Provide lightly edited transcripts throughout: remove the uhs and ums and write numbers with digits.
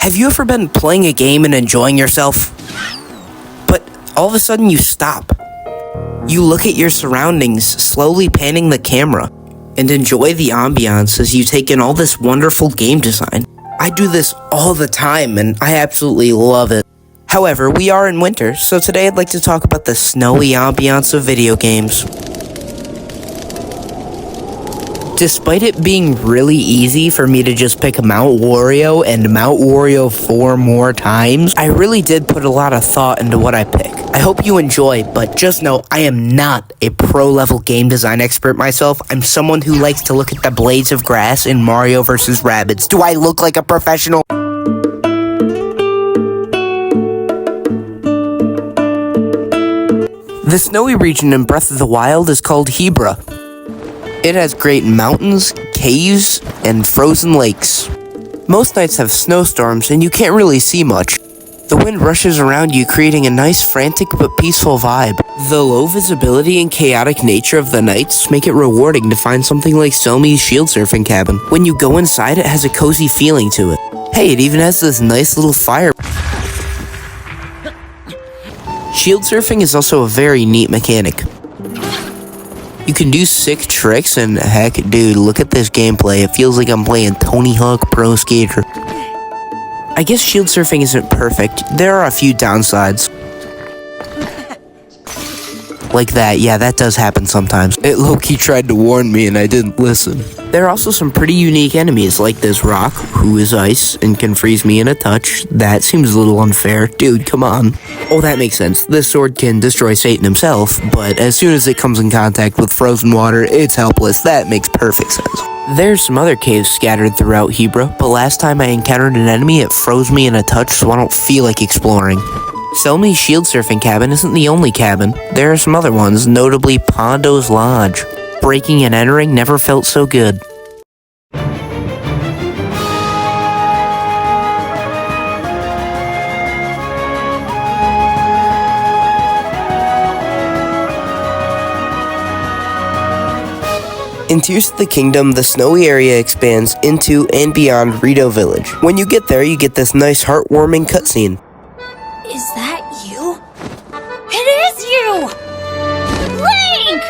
Have you ever been playing a game and enjoying yourself, but all of a sudden you stop? You look at your surroundings, slowly panning the camera, and enjoy the ambiance as you take in all this wonderful game design. I do this all the time, and I absolutely love it. However, we are in winter, so today I'd like to talk about the snowy ambiance of video games. Despite it being really easy for me to just pick Mount Wario and Mount Wario 4 more times, I really did put a lot of thought into what I pick. I hope you enjoy, but just know I am not a pro-level game design expert myself. I'm someone who likes to look at the blades of grass in Mario vs. Rabbids. Do I look like a professional? The snowy region in Breath of the Wild is called Hebra. It has great mountains, caves, and frozen lakes. Most nights have snowstorms and you can't really see much. The wind rushes around you, creating a nice, frantic but peaceful vibe. The low visibility and chaotic nature of the nights make it rewarding to find something like Selmy's shield surfing cabin. When you go inside, it has a cozy feeling to it. Hey, it even has this nice little fire. Shield surfing is also a very neat mechanic. You can do sick tricks, and heck, dude, look at this gameplay. It feels like I'm playing Tony Hawk Pro Skater. I guess shield surfing isn't perfect. There are a few downsides. Like that, yeah, that does happen sometimes. It low-key tried to warn me and I didn't listen. There are also some pretty unique enemies, like this rock, who is ice and can freeze me in a touch. That seems a little unfair. Dude, come on. Oh, that makes sense. This sword can destroy Satan himself, but as soon as it comes in contact with frozen water, it's helpless. That makes perfect sense. There's some other caves scattered throughout Hebra, but last time I encountered an enemy, it froze me in a touch, so I don't feel like exploring. Selmy's shield surfing cabin isn't the only cabin. There are some other ones, notably Pondo's Lodge. Breaking and entering never felt so good. In Tears of the Kingdom, the snowy area expands into and beyond Rito Village. When you get there, you get this nice heartwarming cutscene. Is that you? It is you! Link!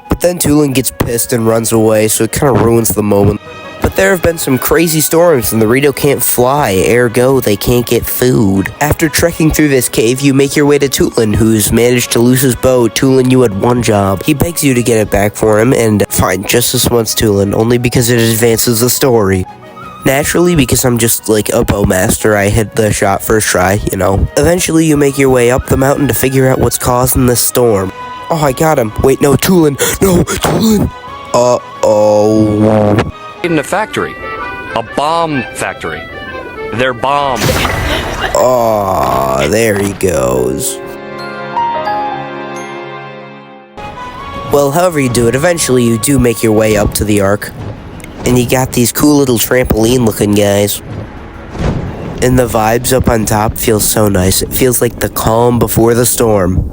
But then Tulin gets pissed and runs away, so it kind of ruins the moment. But there have been some crazy storms and the Rito can't fly, ergo they can't get food. After trekking through this cave, you make your way to Tulin, who's managed to lose his bow. Tulin, you had one job. He begs you to get it back for him, and fine, just this once, Tulin, only because it advances the story. Naturally, because I'm just like a bowmaster, I hit the shot first try, you know. Eventually, you make your way up the mountain to figure out what's causing this storm. Oh, I got him. Wait, no, Tulin. No, Tulin. Uh-oh. In a factory. A bomb factory. They're bombed. Oh, there he goes. Well, however you do it, eventually you do make your way up to the Ark. And you got these cool little trampoline-looking guys. And the vibes up on top feel so nice. It feels like the calm before the storm.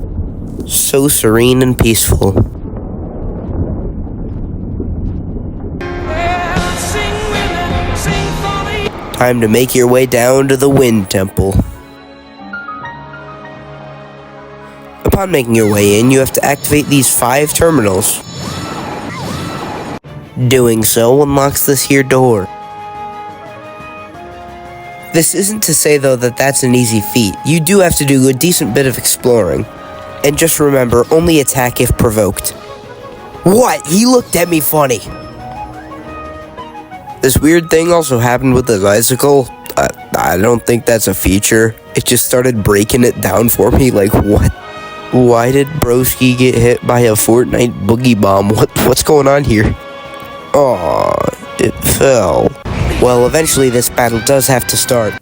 So serene and peaceful. Time to make your way down to the Wind Temple. Upon making your way in, you have to activate these 5 terminals. Doing so unlocks this here door. This isn't to say though that that's an easy feat. You do have to do a decent bit of exploring. And just remember, only attack if provoked. What? He looked at me funny. This weird thing also happened with the bicycle. I don't think that's a feature. It just started breaking it down for me, like what? Why did Broski get hit by a Fortnite boogie bomb? What's going on here? Aw, it fell. Well, eventually this battle does have to start.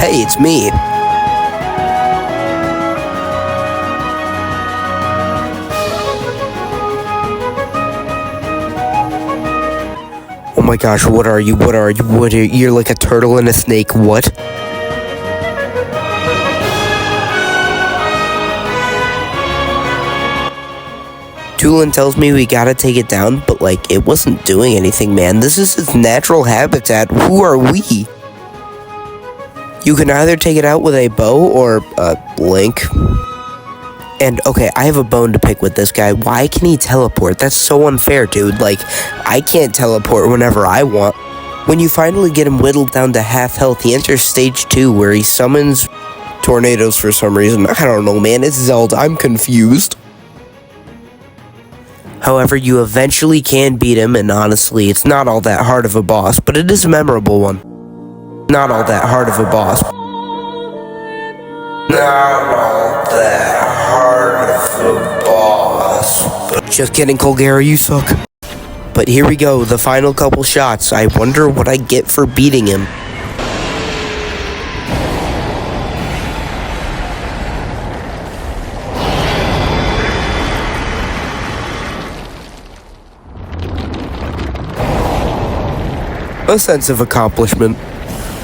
Hey, it's me. Oh my gosh, what are you? You're like a turtle and a snake, what? Tulin tells me we gotta take it down, but like, it wasn't doing anything, man. This is its natural habitat. Who are we? You can either take it out with a bow or a link. And okay, I have a bone to pick with this guy. Why can he teleport? That's so unfair, dude. Like, I can't teleport whenever I want. When you finally get him whittled down to half health, he enters stage 2 where he summons tornadoes for some reason. I don't know, man. It's Zelda. I'm confused. However, you eventually can beat him, and honestly, it's not all that hard of a boss, but it is a memorable one. Not all that hard of a boss. Not all that hard of a boss. But just kidding, Colgera, you suck. But here we go, the final couple shots. I wonder what I get for beating him. A sense of accomplishment.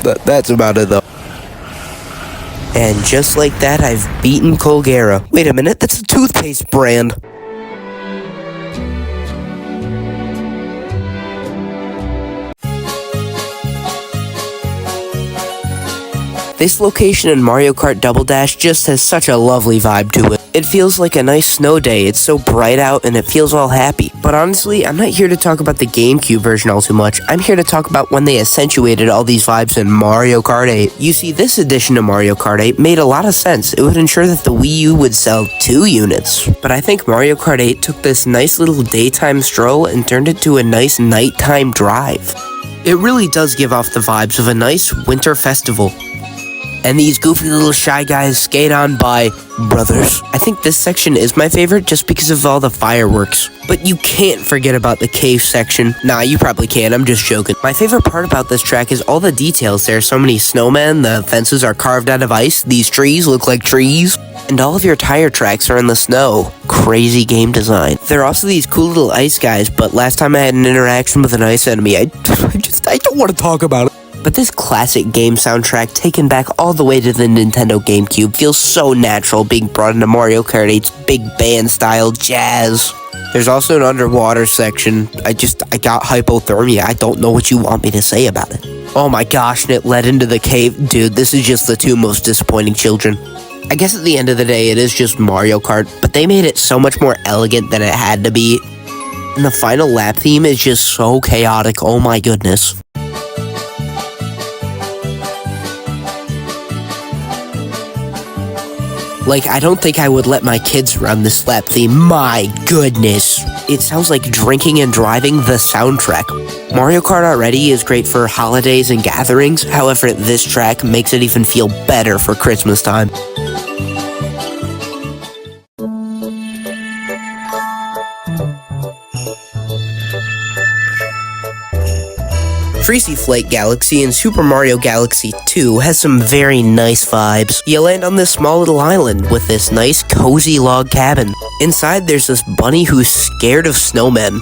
That's about it, though. And just like that, I've beaten Colgera. Wait a minute, that's a toothpaste brand. This location in Mario Kart Double Dash just has such a lovely vibe to it. It feels like a nice snow day. It's so bright out and it feels all happy. But honestly, I'm not here to talk about the GameCube version all too much. I'm here to talk about when they accentuated all these vibes in Mario Kart 8. You see, this addition to Mario Kart 8 made a lot of sense. It would ensure that the Wii U would sell 2 units. But I think Mario Kart 8 took this nice little daytime stroll and turned it to a nice nighttime drive. It really does give off the vibes of a nice winter festival. And these goofy little shy guys skate on by brothers. I think this section is my favorite just because of all the fireworks. But you can't forget about the cave section. Nah, you probably can, I'm just joking. My favorite part about this track is all the details. There are so many snowmen, the fences are carved out of ice, these trees look like trees, and all of your tire tracks are in the snow. Crazy game design. There are also these cool little ice guys, but last time I had an interaction with an ice enemy, I don't want to talk about it. But this classic game soundtrack taken back all the way to the Nintendo GameCube feels so natural being brought into Mario Kart 8's big band style jazz. There's also an underwater section. I got hypothermia. I don't know what you want me to say about it. Oh my gosh, and it led into the cave. Dude, this is just the 2 most disappointing children. I guess at the end of the day, it is just Mario Kart, but they made it so much more elegant than it had to be. And the final lap theme is just so chaotic. Oh my goodness. Like, I don't think I would let my kids run this lap theme. My goodness. It sounds like drinking and driving the soundtrack. Mario Kart already is great for holidays and gatherings. However, this track makes it even feel better for Christmas time. Freezy Flake Galaxy in Super Mario Galaxy 2 has some very nice vibes. You land on this small little island with this nice cozy log cabin. Inside there's this bunny who's scared of snowmen.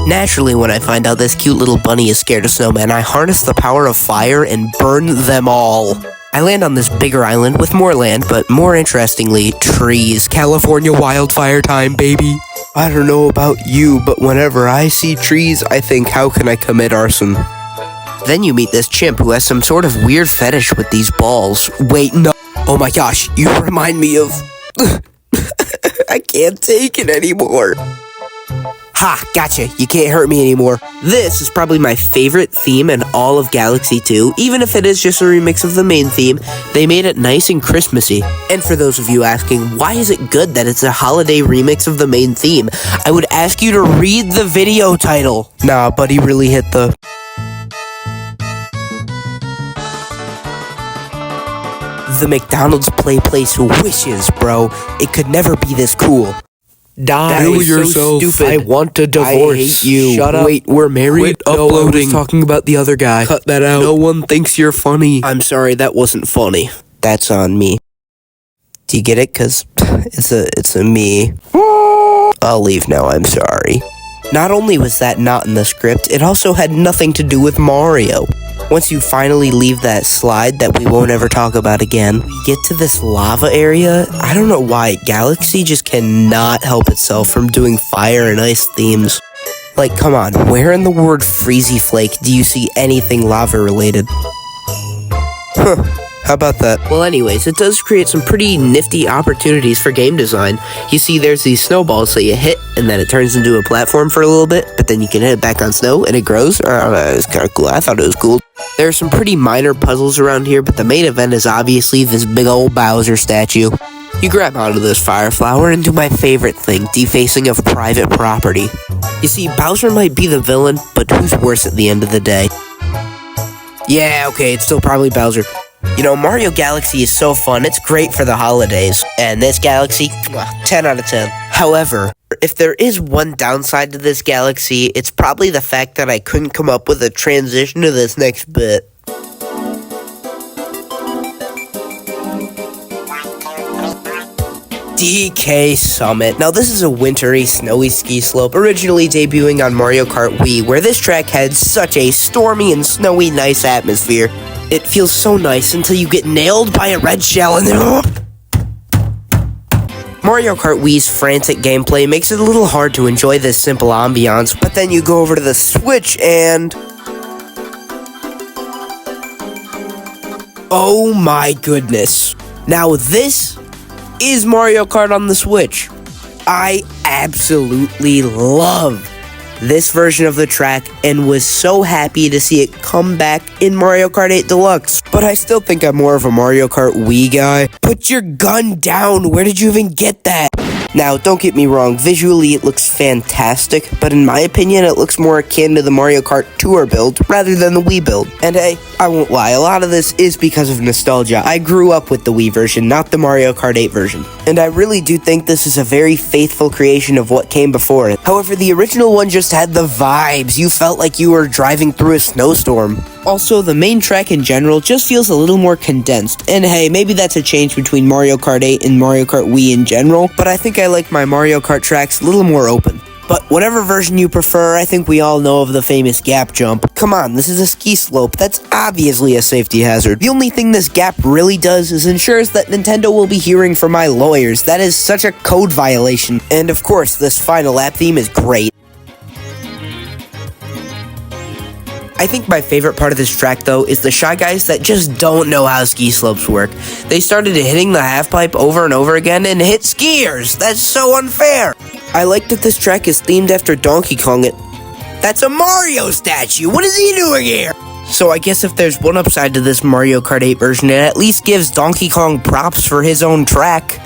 Naturally, when I find out this cute little bunny is scared of snowmen, I harness the power of fire and burn them all. I land on this bigger island with more land, but more interestingly, trees. California wildfire time, baby. I don't know about you, but whenever I see trees, I think, how can I commit arson? Then you meet this chimp who has some sort of weird fetish with these balls. Wait, no. Oh my gosh, you remind me of... I can't take it anymore. Ha, gotcha. You can't hurt me anymore. This is probably my favorite theme in all of Galaxy 2. Even if it is just a remix of the main theme, they made it nice and Christmassy. And for those of you asking, why is it good that it's a holiday remix of the main theme? I would ask you to read the video title. Nah, buddy really hit the... The McDonald's play place wishes, bro. It could never be this cool. Die, Kill yourself. So stupid. I want a divorce. I hate you. Shut up. Wait, we're married? Quit uploading. No, I was talking about the other guy. Cut that out. No one thinks you're funny. I'm sorry, that wasn't funny. That's on me. Do you get it? Cause it's a me. I'll leave now, I'm sorry. Not only was that not in the script, it also had nothing to do with Mario. Once you finally leave that slide that we won't ever talk about again, we get to this lava area. I don't know why, Galaxy just cannot help itself from doing fire and ice themes. Like, come on, where in the word Freezy Flake do you see anything lava related? Huh. How about that? Well, anyways, it does create some pretty nifty opportunities for game design. You see, there's these snowballs that you hit, and then it turns into a platform for a little bit, but then you can hit it back on snow, and it grows. It's kind of cool. I thought it was cool. There are some pretty minor puzzles around here, but the main event is obviously this big old Bowser statue. You grab onto this fire flower and do my favorite thing, defacing of private property. You see, Bowser might be the villain, but who's worse at the end of the day? Yeah, okay, it's still probably Bowser. You know, Mario Galaxy is so fun, it's great for the holidays. And this Galaxy, 10 out of 10. However, if there is one downside to this Galaxy, it's probably the fact that I couldn't come up with a transition to this next bit. DK Summit. Now this is a wintry, snowy ski slope, originally debuting on Mario Kart Wii, where this track had such a stormy and snowy nice atmosphere. It feels so nice until you get nailed by a red shell and then... Mario Kart Wii's frantic gameplay makes it a little hard to enjoy this simple ambiance, but then you go over to the Switch and... oh my goodness. Now this is Mario Kart on the Switch. I absolutely love this version of the track and was so happy to see it come back in Mario Kart 8 Deluxe. But I still think I'm more of a Mario Kart Wii guy. Put your gun down! Where did you even get that? Now, don't get me wrong, visually it looks fantastic, but in my opinion it looks more akin to the Mario Kart Tour build rather than the Wii build. And hey, I won't lie, a lot of this is because of nostalgia. I grew up with the Wii version, not the Mario Kart 8 version. And I really do think this is a very faithful creation of what came before it. However, the original one just had the vibes. You felt like you were driving through a snowstorm. Also, the main track in general just feels a little more condensed. And hey, maybe that's a change between Mario Kart 8 and Mario Kart Wii in general, but I think I like my Mario Kart tracks a little more open. But whatever version you prefer, I think we all know of the famous gap jump. Come on, this is a ski slope. That's obviously a safety hazard. The only thing this gap really does is ensures that Nintendo will be hearing from my lawyers. That is such a code violation. And of course, this final lap theme is great. I think my favorite part of this track, though, is the Shy Guys that just don't know how ski slopes work. They started hitting the half-pipe over and over again and hit skiers! That's so unfair! I like that this track is themed after Donkey Kong. That's a Mario statue! What is he doing here? So I guess if there's one upside to this Mario Kart 8 version, it at least gives Donkey Kong props for his own track.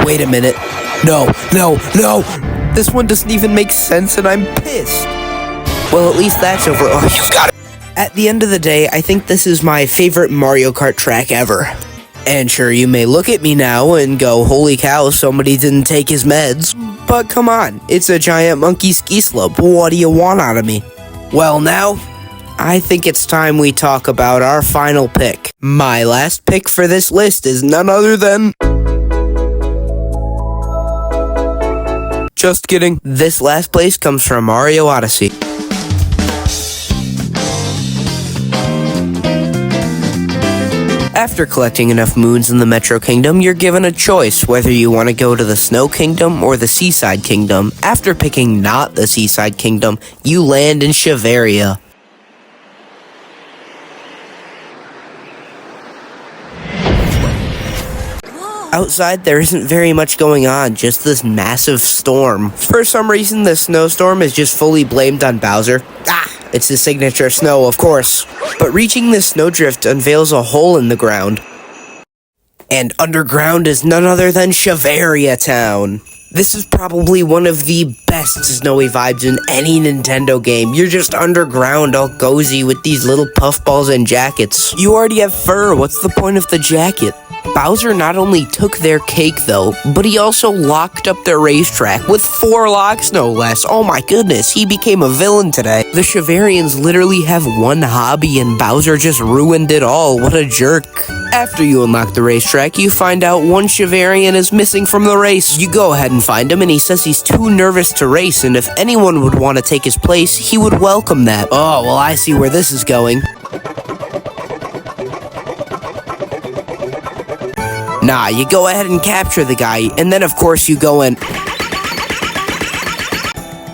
Wait a minute. No! This one doesn't even make sense and I'm pissed. Well, at least that's over. Oh, you got it. At the end of the day, I think this is my favorite Mario Kart track ever. And sure, you may look at me now and go, holy cow, somebody didn't take his meds. But come on, it's a giant monkey ski slope. What do you want out of me? Well, now, I think it's time we talk about our final pick. My last pick for this list is none other than... just kidding. This last place comes from Mario Odyssey. After collecting enough moons in the Metro Kingdom, you're given a choice whether you want to go to the Snow Kingdom or the Seaside Kingdom. After picking not the Seaside Kingdom, you land in Shiveria. Outside, there isn't very much going on, just this massive storm. For some reason, the snowstorm is just fully blamed on Bowser. It's his signature snow, of course. But reaching this snowdrift unveils a hole in the ground. And underground is none other than Shiveria Town. This is probably one of the best snowy vibes in any Nintendo game. You're just underground, all cozy with these little puffballs and jackets. You already have fur, what's the point of the jacket? Bowser not only took their cake, though, but he also locked up their racetrack with 4 locks, no less. Oh my goodness, he became a villain today. The Shiverians literally have one hobby, and Bowser just ruined it all. What a jerk. After you unlock the racetrack, you find out one Shiverian is missing from the race. You go ahead and find him, and he says he's too nervous to race, and if anyone would want to take his place, he would welcome that. Oh, well, I see where this is going. Nah, you go ahead and capture the guy, and then of course you go and...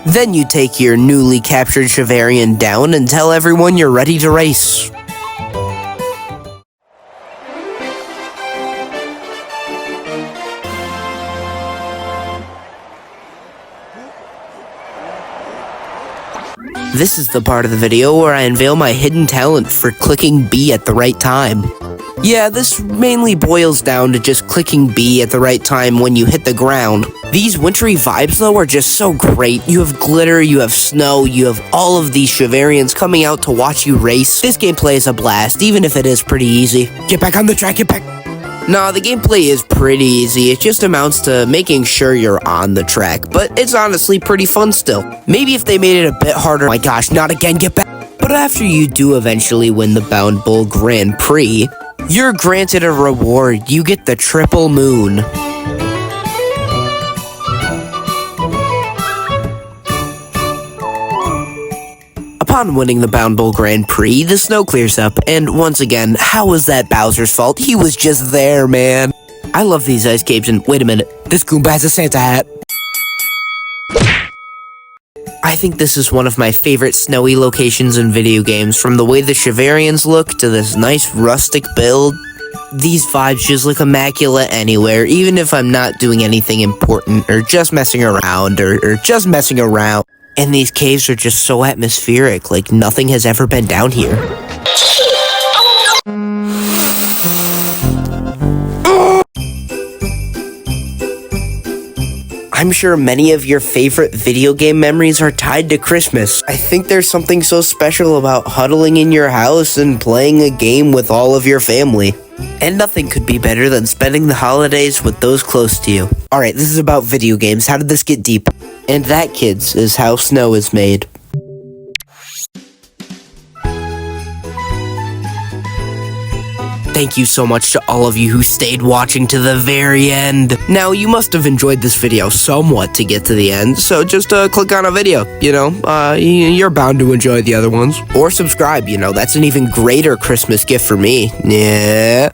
Then you take your newly captured Shiverian down and tell everyone you're ready to race. This is the part of the video where I unveil my hidden talent for clicking B at the right time. Yeah, this mainly boils down to just clicking B at the right time when you hit the ground. These wintry vibes though are just so great. You have glitter, you have snow, you have all of these Shiverians coming out to watch you race. This gameplay is a blast, even if it is pretty easy. Get back on the track, get back! Nah, the gameplay is pretty easy. It just amounts to making sure you're on the track, but it's honestly pretty fun still. Maybe if they made it a bit harder, oh my gosh, not again, get back! But after you do eventually win the Bound Bull Grand Prix, you're granted a reward. You get the triple moon. Upon winning the Bound Bull Grand Prix, the snow clears up, and once again, how was that Bowser's fault? He was just there, man. I love these ice caves, and wait a minute, this Goomba has a Santa hat. I think this is one of my favorite snowy locations in video games, from the way the Shiverians look to this nice rustic build. These vibes just look immaculate anywhere, even if I'm not doing anything important, or just messing around, or just messing around. And these caves are just so atmospheric, like nothing has ever been down here. I'm sure many of your favorite video game memories are tied to Christmas. I think there's something so special about huddling in your house and playing a game with all of your family. And nothing could be better than spending the holidays with those close to you. Alright, this is about video games. How did this get deep? And that, kids, is how snow is made. Thank you so much to all of you who stayed watching to the very end. Now, you must have enjoyed this video somewhat to get to the end, so just click on a video, you're bound to enjoy the other ones. Or subscribe, that's an even greater Christmas gift for me. Yeah.